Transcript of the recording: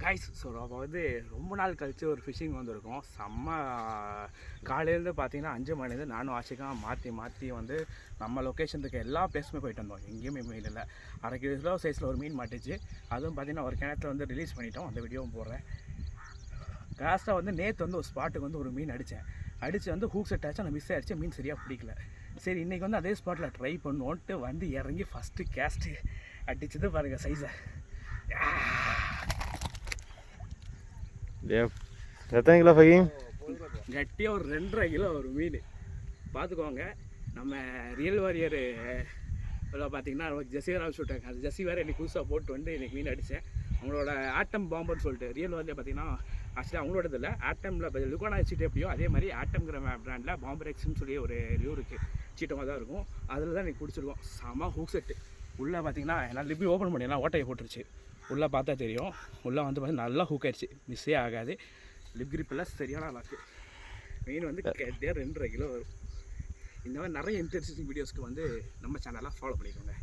Guys so அப்போ வந்து ரொம்ப நாள் கழித்து ஒரு ஃபிஷ்ஷிங் வந்திருக்கோம். செம்ம காலையிலேருந்து பார்த்தீங்கன்னா 5 மணிலேருந்து நானும் ஆஷிக்காக மாற்றி வந்து நம்ம லொக்கேஷனுக்கு எல்லா பிளேஸுமே போயிட்டு வந்தோம். எங்கேயுமே மீன் இல்லை. 1/2 கிலோ சைஸில் ஒரு மீன் மாட்டுச்சு. அதுவும் பார்த்தீங்கன்னா ஒரு கிணத்துல வந்து ரிலீஸ் பண்ணிட்டோம். அந்த வீடியோவும் போடுறேன். லாஸ்ட்டாக வந்து நேற்று வந்து ஒரு ஸ்பாட்டுக்கு வந்து ஒரு மீன் அடித்து வந்து ஹூக் செட் ஆச்சு. அந்த மிஸ் ஆகிடுச்சு. மீன் சரியாக பிடிக்கல. சரி இன்றைக்கி வந்து அதே ஸ்பாட்டில் ட்ரை பண்ணுவோன்ட்டு வந்து இறங்கி ஃபஸ்ட்டு கேஸ்ட்டு அடிச்சது பாருங்கள் சைஸை. எத்தனை கிலோ ஃபையும் கட்டியாக ஒரு 2.5 கிலோ ஒரு மீன் பார்த்துக்கோங்க. நம்ம ரியல் வாரியர் பார்த்தீங்கன்னா ஜெசிகராக சொல்லிட்டாங்க. அது ஜெசி வேறு இன்றைக்கி புதுசாக போட்டு வந்து இன்றைக்கி மீன் அடித்தேன். அவங்களோட ஆட்டம் பாம்பர்னு சொல்லிட்டு ரியல் வாரியில் பார்த்தீங்கன்னா ஆக்சுவலி அவங்களோட இதில் ஆட்டமில் லுகானா சீட்டு எப்படியோ அதே மாதிரி ஆட்டம்ங்கிற பிராண்டில் பாம்பர் எக்ஸ்ன்னு சொல்லி ஒரு ரிவ்யூ இருக்குது. சீட்டமாக தான் இருக்கும். அதில் தான் இன்றைக்கி பிடிச்சிருக்கோம். செம ஹூக் செட்டு. உள்ளே பார்த்தீங்கன்னா என்னால் லிப்பி ஓப்பன் பண்ணிடலாம். ஓட்டையை போட்டுருச்சு. உள்ளே பார்த்தா தெரியும். உள்ளே வந்து பார்த்தீங்கன்னா நல்லா ஹூக் ஆயிடுச்சு. மிஸ்ஸே ஆகாது. லிப் கிரிப்பெல்லாம் சரியான லாக்கு. மீன் வந்து கேட்டே 2.5 கிலோ வரும். இந்த மாதிரி நிறைய இன்ட்ரெஸ்டிங் வீடியோஸ்க்கு வந்து நம்ம சேனலாக ஃபாலோ பண்ணிக்கோங்க.